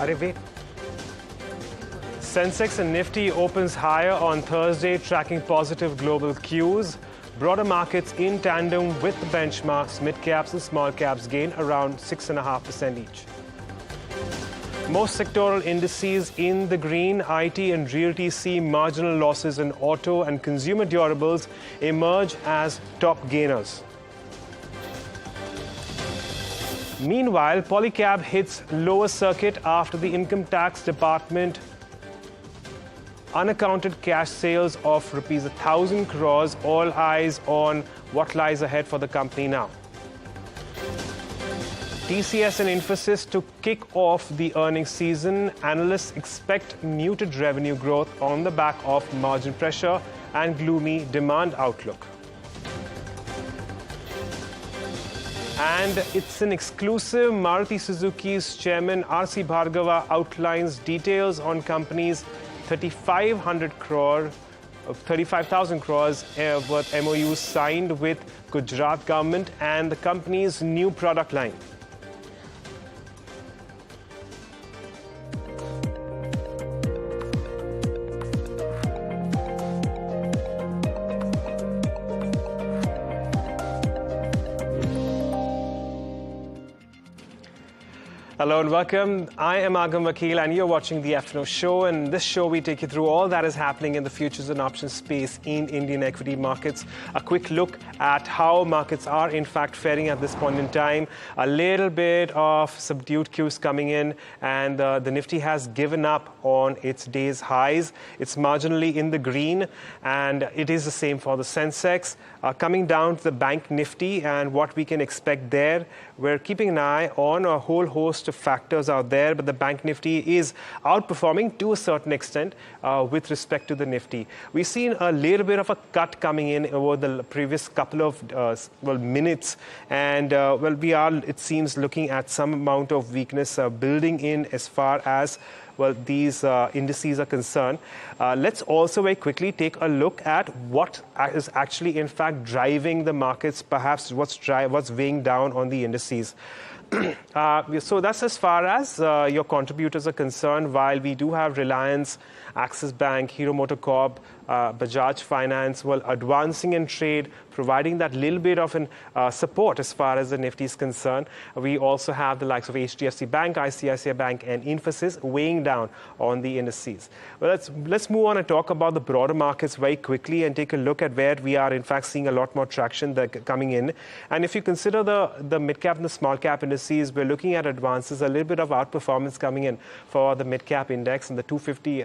Arey wait. Sensex and Nifty opens higher on Thursday, tracking positive global cues. Broader markets in tandem with the benchmarks, mid-caps and small-caps gain around 6.5% each. Most sectoral indices in the green. IT and realty see marginal losses in auto and consumer durables emerge as top gainers. Meanwhile, Polycab hits lower circuit after the income tax department unaccounted cash sales of rupees 1,000 crores. All eyes on what lies ahead for the company now. TCS and Infosys to kick off the earnings season. Analysts expect muted revenue growth on the back of margin pressure and gloomy demand outlook. And it's an exclusive. Maruti Suzuki's chairman R.C. Bhargava outlines details on company's 3,500 crore, 35,000 crores worth MOUs signed with Gujarat government and the company's new product line. Hello and welcome. I am Agam, Vakil, and you're watching the F&O Show. And in this show, we take you through all that is happening in the futures and options space in Indian equity markets. A quick look at how markets are, in fact, faring at this point in time. A little bit of subdued cues coming in, and the Nifty has given up on its day's highs. It's marginally in the green, and it is the same for the Sensex. Coming down to the Bank Nifty and what we can expect there, we're keeping an eye on a whole host of factors out there, but the Bank Nifty is outperforming to a certain extent with respect to the Nifty. We've seen a little bit of a cut coming in over the previous couple of minutes, and we are, it seems, looking at some amount of weakness building in as far as these indices are concerned. Let's also very quickly take a look at what is actually, in fact, driving the markets, perhaps what's weighing down on the indices. So that's as far as your contributors are concerned. While we do have Reliance, Axis Bank, Hero MotoCorp, Bajaj Finance, advancing in trade, providing that little bit of support as far as the Nifty is concerned. We also have the likes of HDFC Bank, ICICI Bank, and Infosys weighing down on the indices. Well, let's move on and talk about the broader markets very quickly and take a look at where we are, in fact, seeing a lot more traction coming in. And if you consider the mid-cap and the small-cap indices, we're looking at advances, a little bit of outperformance coming in for the mid-cap index, and the 250,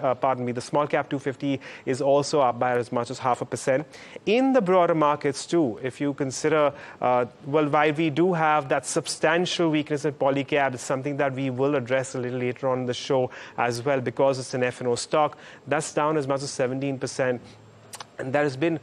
the small-cap 250 is also up by as much as 0.5%. In the broader markets too, if you consider, while we do have that substantial weakness in Polycab, it's something that we will address a little later on in the show as well, because it's an F&O stock. That's down as much as 17%. And there has been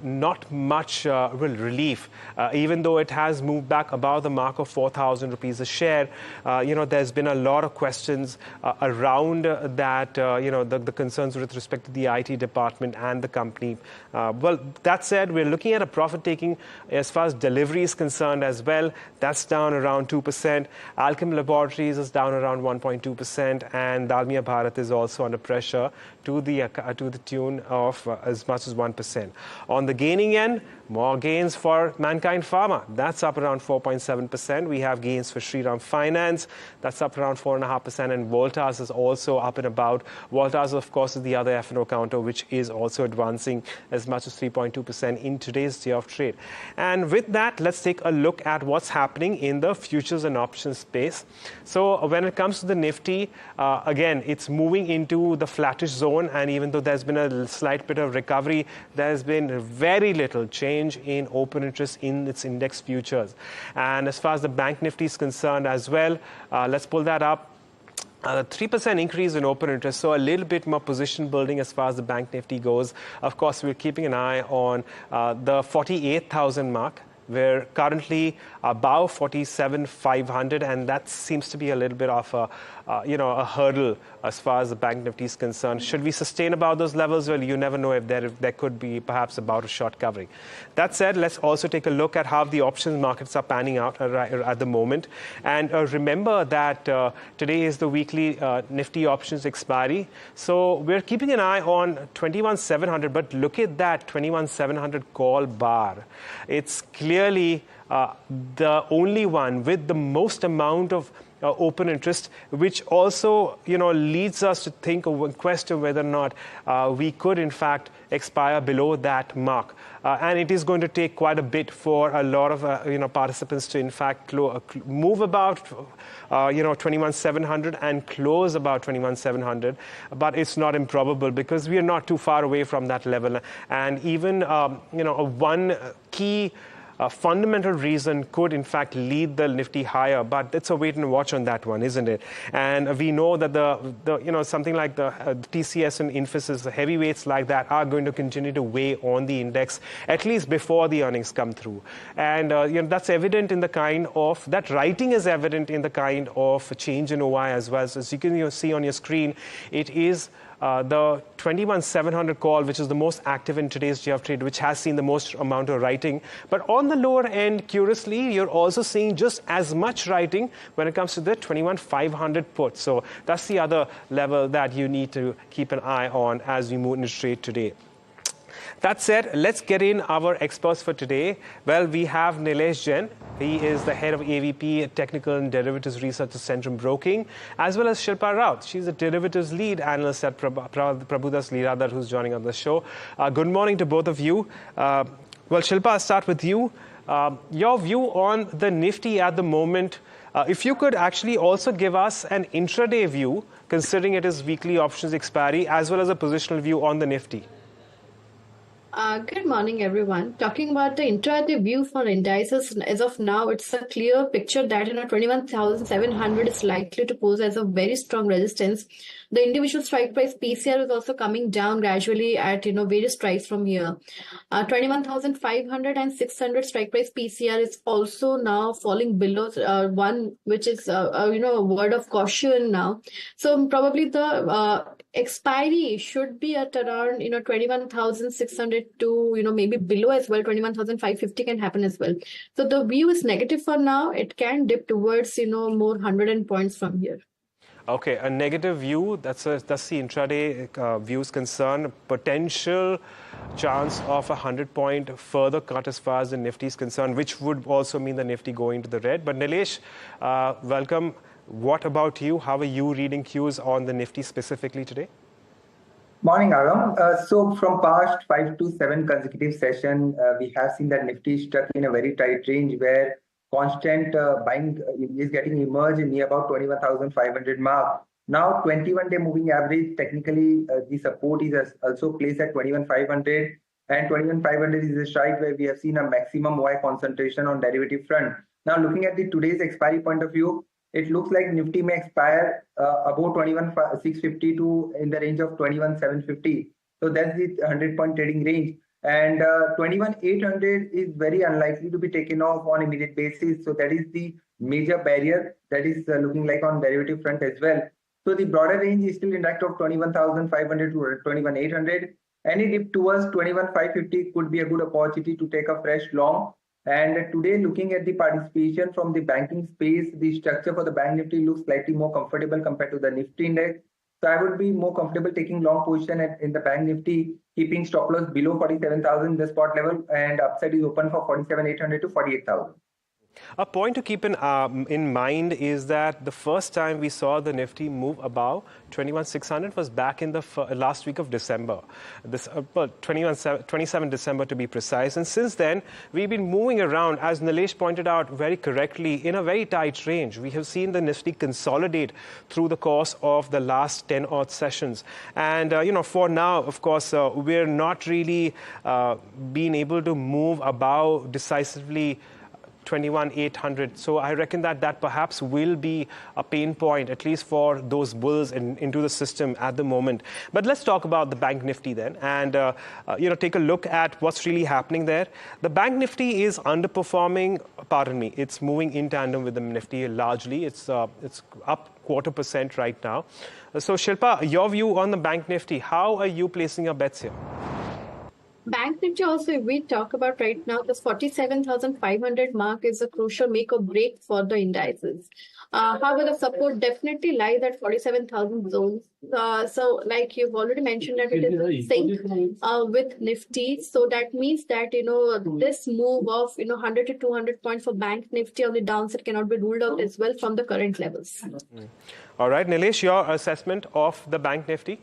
not much relief, even though it has moved back above the mark of 4,000 rupees a share. There's been a lot of questions around that, the concerns with respect to the IT department and the company. That said, we're looking at a profit taking as far as delivery is concerned as well. That's down around 2%. Alchem Laboratories is down around 1.2%, and Dalmia Bharat is also under pressure to the tune of as much as 1%. On the gaining end, more gains for Mankind Pharma. That's up around 4.7%. We have gains for Shriram Finance. That's up around 4.5%. And Voltas is also up and about. Voltas, of course, is the other F&O counter, which is also advancing as much as 3.2% in today's day of trade. And with that, let's take a look at what's happening in the futures and options space. So when it comes to the Nifty, again, it's moving into the flattish zone. And even though there's been a slight bit of recovery, there's been very little change in open interest in its index futures. And as far as the Bank Nifty is concerned as well, let's pull that up. 3% increase in open interest, so a little bit more position building as far as the Bank Nifty goes. Of course, we're keeping an eye on the 48,000 mark. We're currently above 47,500, and that seems to be a little bit of a hurdle as far as the Bank Nifty is concerned. Should we sustain about those levels? Well, you never know if there could be perhaps about a short covering. That said, let's also take a look at how the options markets are panning out at the moment. And remember that today is the weekly Nifty options expiry. So we're keeping an eye on 21,700, but look at that 21,700 call bar. It's clearly the only one with the most amount of open interest, which also, leads us to think of question whether or not we could, in fact, expire below that mark. And it is going to take quite a bit for a lot of, participants to, in fact, move about, 21,700 and close about 21,700. But it's not improbable because we are not too far away from that level. And even, one key fundamental reason could, in fact, lead the Nifty higher, but it's a wait and watch on that one, isn't it? And we know that something like the TCS and Infosys, the heavyweights like that, are going to continue to weigh on the index at least before the earnings come through. And that's evident in the kind of that writing is evident in the kind of change in OI as well. So as you can see on your screen, it is the 21,700 call, which is the most active in today's GF trade, which has seen the most amount of writing. But on the lower end, curiously, you're also seeing just as much writing when it comes to the 21,500 put. So that's the other level that you need to keep an eye on as we move into trade today. That said, let's get in our experts for today. Well, we have Nilesh Jain. He is the head of AVP, Technical and Derivatives Research at Centrum Broking, as well as Shilpa Raut. She's a derivatives lead analyst at Prabhudas Liradhar, who's joining on the show. Good morning to both of you. Well, Shilpa, I'll start with you. Your view on the Nifty at the moment. If you could actually also give us an intraday view, considering it is weekly options expiry, as well as a positional view on the Nifty. Good morning, everyone. Talking about the intraday view for indices, as of now, it's a clear picture that 21,700 is likely to pose as a very strong resistance. The individual strike price PCR is also coming down gradually at various strikes from here. 21,500 and 600 strike price PCR is also now falling below one, which is a word of caution now. So probably the expiry should be at around 21,600 to maybe below as well. 21,550 can happen as well. So the view is negative for now. It can dip towards more 100 points from here. Okay, a negative view, that's the intraday views concern. Potential chance of 100-point further cut as far as the Nifty is concerned, which would also mean the Nifty going to the red. But Nilesh, welcome. What about you? How are you reading cues on the Nifty specifically today? Morning, Agam. So from past 5 to 7 consecutive sessions, we have seen that Nifty is stuck in a very tight range where constant buying is getting emerged near about 21,500 mark. Now, 21-day moving average, technically, the support is also placed at 21,500, and 21,500 is a strike where we have seen a maximum Y concentration on derivative front. Now, looking at the today's expiry point of view, it looks like Nifty may expire above 21,650 to in the range of 21,750. So that's the 100-point trading range. And 21,800 is very unlikely to be taken off on immediate basis. So that is the major barrier that is looking like on derivative front as well. So the broader range is still intact of 21,500 to 21,800. Any dip towards 21,550 could be a good opportunity to take a fresh long. And today, looking at the participation from the banking space, the structure for the Bank Nifty looks slightly more comfortable compared to the Nifty index. So I would be more comfortable taking long position in the Bank Nifty, keeping stop loss below 47,000 the spot level, and upside is open for 47,800 to 48,000. A point to keep in mind is that the first time we saw the Nifty move above 21,600 was back in the last week of December, 27 December to be precise. And since then, we've been moving around, as Nilesh pointed out very correctly, in a very tight range. We have seen the Nifty consolidate through the course of the last 10 odd sessions. And, for now, of course, we're not really being able to move above decisively 21,800. So I reckon that perhaps will be a pain point, at least for those bulls into the system at the moment. But let's talk about the Bank Nifty then, and take a look at what's really happening there. The Bank Nifty is underperforming. Pardon me. It's moving in tandem with the Nifty largely. It's up 0.25% right now. So Shilpa, your view on the Bank Nifty, how are you placing your bets here? Bank Nifty also, if we talk about right now, this 47,500 mark is a crucial make or break for the indices. However, the support definitely lies at 47,000 zones. So, like you've already mentioned, that it is in sync with Nifty. So that means that this move of 100 to 200 points for Bank Nifty on the downside cannot be ruled out as well from the current levels. All right, Nilesh, your assessment of the Bank Nifty?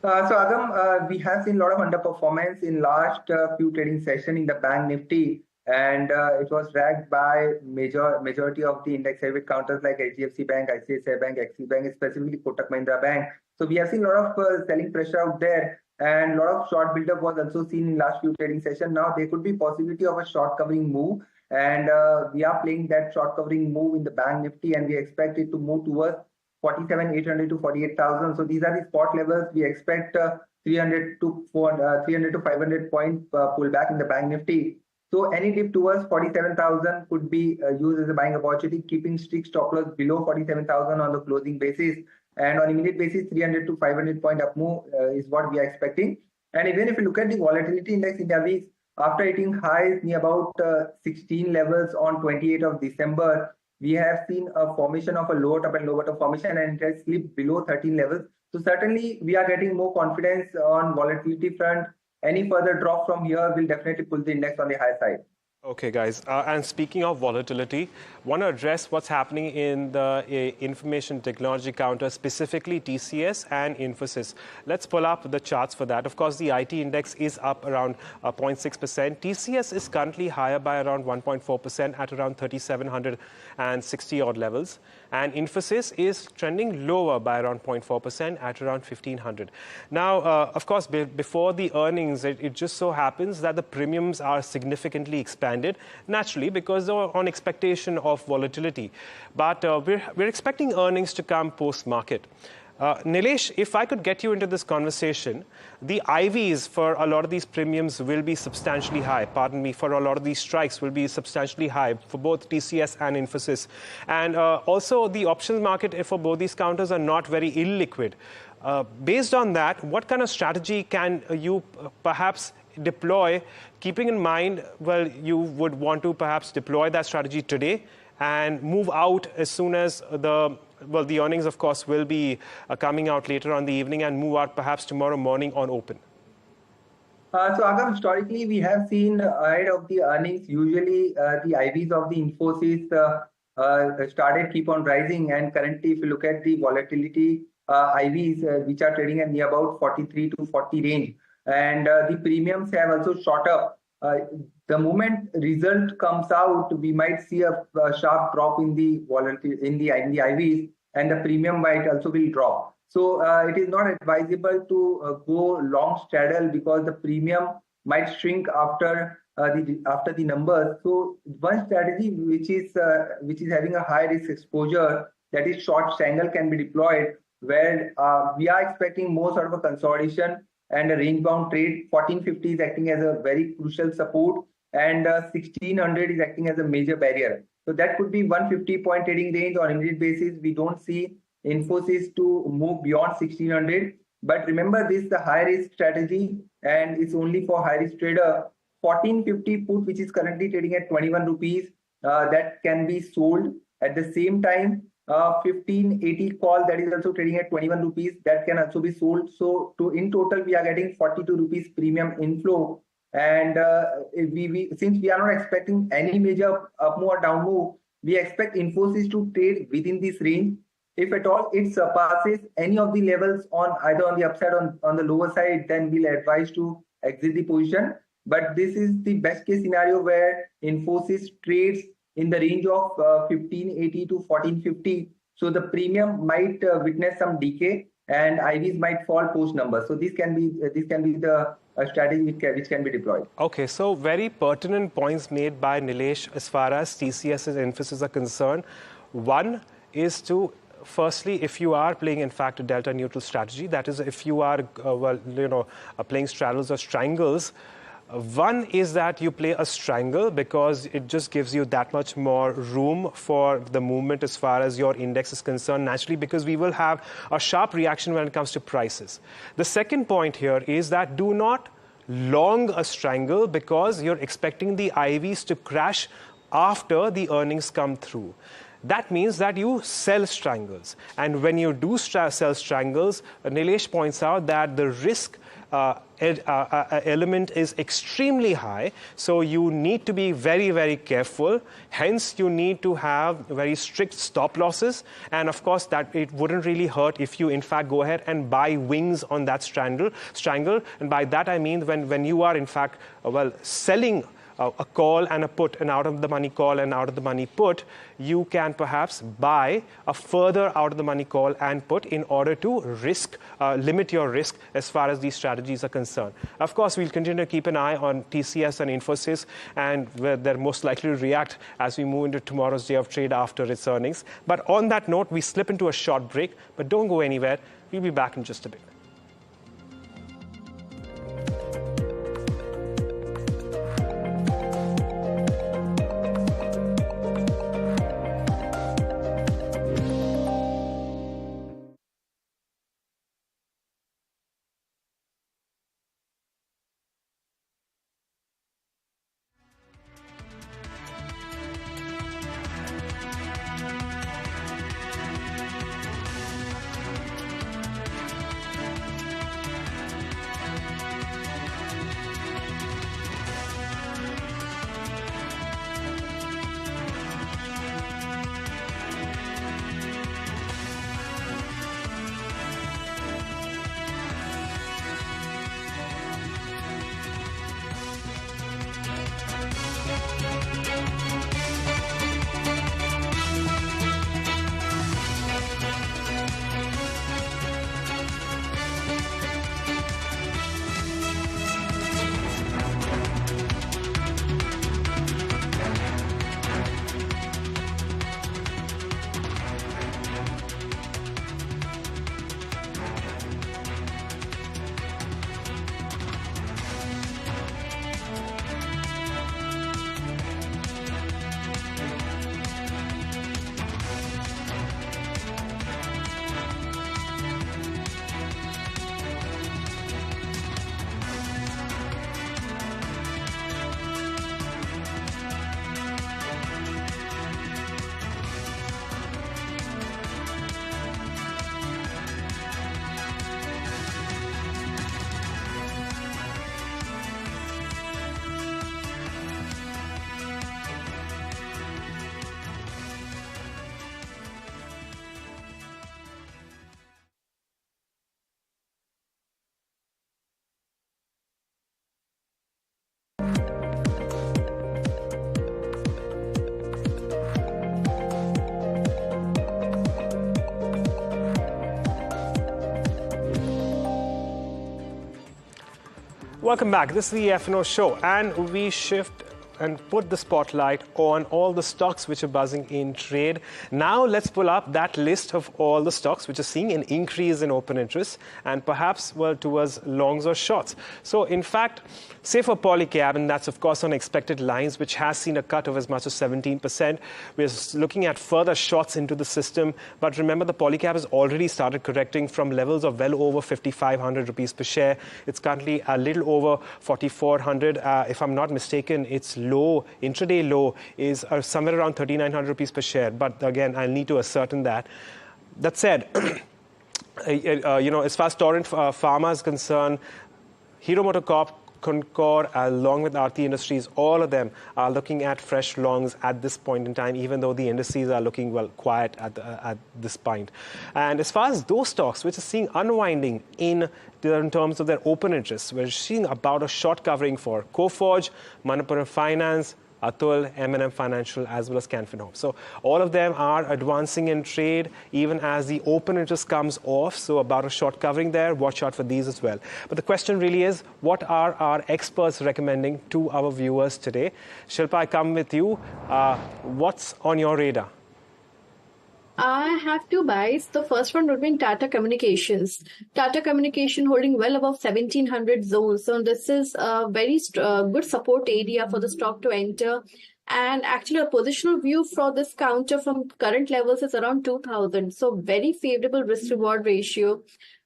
So Agam, we have seen a lot of underperformance in last few trading sessions in the Bank Nifty, and it was dragged by majority of the index heavy counters like HDFC Bank, ICICI Bank, Axis Bank, specifically Kotak Mahindra Bank. So we have seen a lot of selling pressure out there, and a lot of short buildup was also seen in last few trading sessions. Now there could be possibility of a short covering move, and we are playing that short covering move in the Bank Nifty, and we expect it to move towards 47,800 to 48,000. So these are the spot levels. We expect 300 to 500 point pullback in the Bank Nifty. So any dip towards 47,000 could be used as a buying opportunity, keeping strict stop loss below 47,000 on the closing basis. And on immediate basis, 300 to 500 point up move is what we are expecting. And even if you look at the volatility index India weeks, after hitting highs near about 16 levels on 28th of December, we have seen a formation of a lower top and lower bottom formation, and it has slipped below 13 levels. So certainly we are getting more confidence on volatility front. Any further drop from here will definitely pull the index on the high side. Okay, guys. And speaking of volatility, want to address what's happening in the information technology counter, specifically TCS and Infosys. Let's pull up the charts for that. Of course, the IT index is up around 0.6%. TCS is currently higher by around 1.4% at around 3,760 odd levels. And Infosys is trending lower by around 0.4% at around 1,500. Now, of course, before the earnings, it just so happens that the premiums are significantly expanded, naturally, because on expectation of volatility. But we're expecting earnings to come post-market. Nilesh, if I could get you into this conversation, the IVs for a lot of these premiums will be substantially high. Pardon me, for a lot of these strikes will be substantially high for both TCS and Infosys. And also the options market for both these counters are not very illiquid. Based on that, what kind of strategy can you perhaps deploy, keeping in mind, well, you would want to perhaps deploy that strategy today and move out as soon as the earnings, of course, will be coming out later on the evening, and move out perhaps tomorrow morning on open? So Agam, historically, we have seen ahead of the earnings, usually the IVs of the Infosys keep on rising. And currently, if you look at the volatility, IVs, which are trading at near about 43 to 40 range. And the premiums have also shot up. The moment result comes out, we might see a sharp drop in the volatility in the IVs, and the premium might also will drop. So it is not advisable to go long straddle, because the premium might shrink after the numbers. So one strategy which is having a high risk exposure, that is short strangle, can be deployed, where we are expecting more sort of a consolidation and a range bound trade. 1450 is acting as a very crucial support, and 1600 is acting as a major barrier. So that could be 150 point trading range on immediate basis. We don't see Infosys to move beyond 1600. But remember, this is the high risk strategy, and it's only for high risk trader. 1450 put, which is currently trading at 21 rupees, that can be sold. At the same time, 1580 call, that is also trading at 21 rupees, that can also be sold. So in total, we are getting 42 rupees premium inflow. And since we are not expecting any major up move or down move, we expect Infosys to trade within this range. If at all it surpasses any of the levels on either on the upside or on the lower side, then we'll advise to exit the position. But this is the best case scenario where Infosys trades in the range of 1580 to 1450. So the premium might witness some decay, and IVs might fall post numbers. So this can be the strategy which can be deployed. Okay, so very pertinent points made by Nilesh as far as TCS and Infosys are concerned. One is to, firstly, if you are playing, in fact, a delta neutral strategy, that is, if you are, playing straddles or strangles, One is that you play a strangle because it just gives you that much more room for the movement as far as your index is concerned, naturally, because we will have a sharp reaction when it comes to prices. The second point here is that do not long a strangle because you're expecting the IVs to crash after the earnings come through. That means that you sell strangles. And when you do sell strangles, Nilesh points out that the risk element is extremely high. So you need to be very, very careful. Hence, you need to have very strict stop losses. And of course, that it wouldn't really hurt if you, in fact, go ahead and buy wings on that strangle. And by that, I mean when you are, in fact, selling a call and a put, an out-of-the-money call and out-of-the-money put, you can perhaps buy a further out-of-the-money call and put in order to limit your risk as far as these strategies are concerned. Of course, we'll continue to keep an eye on TCS and Infosys, and they're most likely to react as we move into tomorrow's day of trade after its earnings. But on that note, we slip into a short break, but don't go anywhere. We'll be back in just a bit. Welcome back. This is the F&O Show, and we shift and put the spotlight on all the stocks which are buzzing in trade. Now let's pull up that list of all the stocks which are seeing an increase in open interest and perhaps towards longs or shorts. So in fact, say for Polycab, and that's of course on expected lines, which has seen a cut of as much as 17%. We're looking at further shorts into the system. But remember, the Polycab has already started correcting from levels of well over 5,500 rupees per share. It's currently a little over 4,400. If I'm not mistaken, its low, intraday low, is somewhere around 3,900 rupees per share. But again, I'll need to ascertain that. That said, as far as Torrent Pharma is concerned, Hero MotoCorp, Concor, along with Aarti Industries, all of them are looking at fresh longs at this point in time, even though the indices are looking quiet at this point. And as far as those stocks which are seeing unwinding in terms of their open interest, we're seeing about a short covering for Coforge, Manappuram Finance, Atul, M&M Financial, as well as Canfin Home. So all of them are advancing in trade, even as the open interest comes off. So about a short covering there. Watch out for these as well. But the question really is, what are our experts recommending to our viewers today? Shilpa, I come with you. What's on your radar? I have two buys. The first one would be in Tata Communications. Tata Communication holding well above 1700 zones. So this is a very good support area for the stock to enter. And actually, a positional view for this counter from current levels is around 2000. So very favorable risk reward ratio.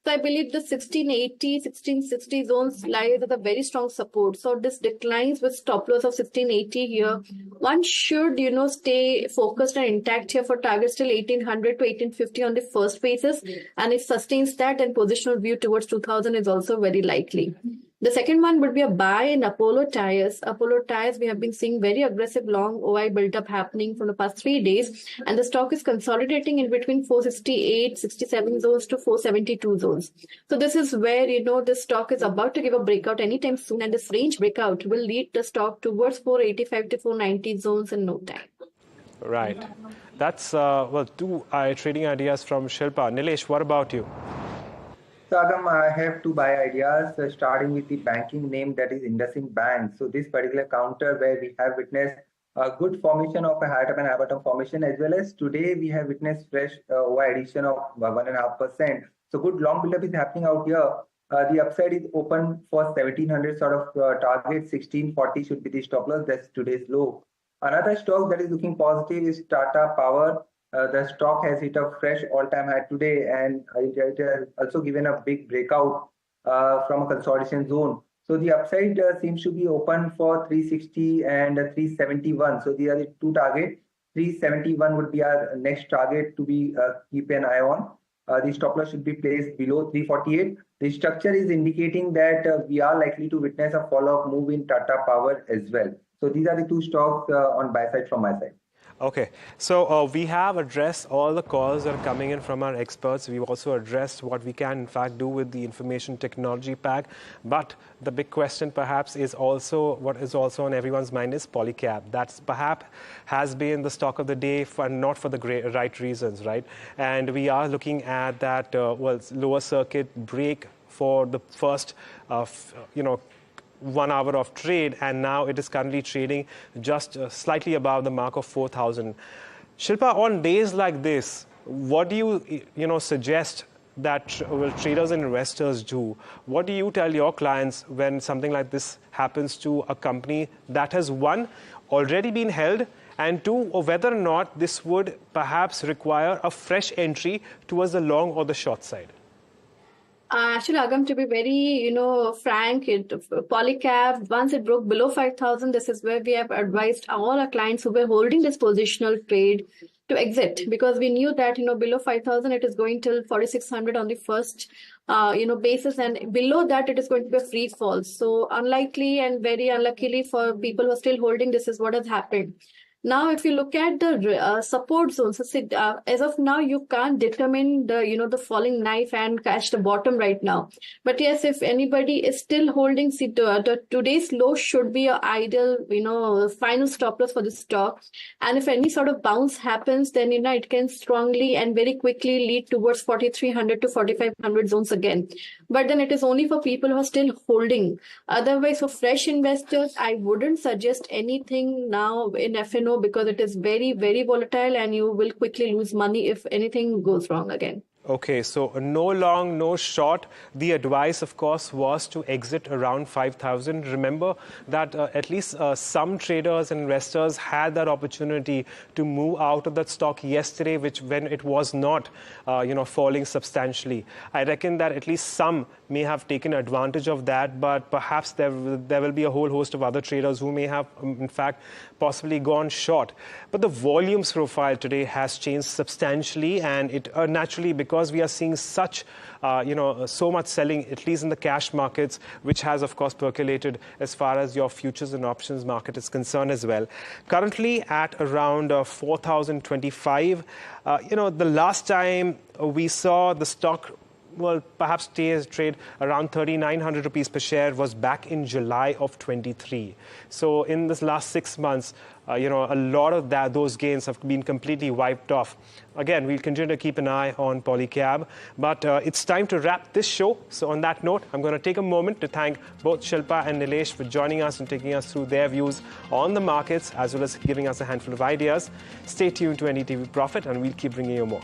So I believe the 1680, 1660 zones lies at a very strong support. So this declines with stop loss of 1680 here. One should, stay focused and intact here for targets till 1800 to 1850 on the first basis. And if sustains that, then positional view towards 2000 is also very likely. The second one would be a buy in Apollo Tyres. Apollo Tyres, we have been seeing very aggressive long OI build-up happening from the past 3 days. And the stock is consolidating in between 468, 67 zones to 472 zones. So this is where, the stock is about to give a breakout anytime soon. And this range breakout will lead the stock towards 485 to 490 zones in no time. Right. That's, two trading ideas from Shilpa. Nilesh, what about you? So Agam, I have two buy ideas, starting with the banking name that is IndusInd Bank. So this particular counter where we have witnessed a good formation of a high top and high bottom formation, as well as today we have witnessed fresh OI addition of 1.5%. So good long build-up is happening out here. The upside is open for 1700 sort of target. 1640 should be the stop loss. That's today's low. Another stock that is looking positive is Tata Power. The stock has hit a fresh all-time high today, and it has also given a big breakout from a consolidation zone. So the upside seems to be open for 360 and 371. So these are the two targets. 371 would be our next target to be keep an eye on. The stop loss should be placed below 348. The structure is indicating that we are likely to witness a follow-up move in Tata Power as well. So these are the two stocks on buy side from my side. Okay, so we have addressed all the calls that are coming in from our experts. We've also addressed what we can, in fact, do with the information technology pack. But the big question, perhaps, is also what is also on everyone's mind is Polycab. That's perhaps has been the stock of the day, not for the right reasons, right? And we are looking at that lower circuit break for the first, 1 hour of trade, and now it is currently trading just slightly above the mark of 4,000. Shilpa, on days like this, what do you suggest that traders and investors do? What do you tell your clients when something like this happens to a company that has, one, already been held, and two, or whether or not this would perhaps require a fresh entry towards the long or the short side? Actually, Agam, to be very, frank, Polycab, once it broke below 5,000, this is where we have advised all our clients who were holding this positional trade to exit, because we knew that, below 5,000, it is going till 4,600 on the first, basis, and below that, it is going to be a free fall. So unlikely and very unluckily for people who are still holding, this is what has happened. Now, if you look at the support zones, as of now, you can't determine the falling knife and catch the bottom right now. But yes, if anybody is still holding, today's low should be an ideal, final stop loss for the stock. And if any sort of bounce happens, then, it can strongly and very quickly lead towards 4,300 to 4,500 zones again. But then it is only for people who are still holding. Otherwise, for fresh investors, I wouldn't suggest anything now in F&O, because it is very, very volatile and you will quickly lose money if anything goes wrong again. Okay, so no long, no short. The advice, of course, was to exit around 5,000. Remember that at least some traders and investors had that opportunity to move out of that stock yesterday, when it was not, falling substantially. I reckon that at least some may have taken advantage of that, but perhaps there will be a whole host of other traders who may have, in fact, possibly gone short. But the volumes profile today has changed substantially, and it naturally, because we are seeing such, so much selling, at least in the cash markets, which has, of course, percolated as far as your futures and options market is concerned as well. Currently at around 4,025. The last time we saw the stock well, perhaps trade around 3,900 rupees per share was back in July of 23. So in this last 6 months, a lot of those gains have been completely wiped off. Again, we'll continue to keep an eye on Polycab, but it's time to wrap this show. So on that note, I'm going to take a moment to thank both Shilpa and Nilesh for joining us and taking us through their views on the markets, as well as giving us a handful of ideas. Stay tuned to NDTV Profit, and we'll keep bringing you more.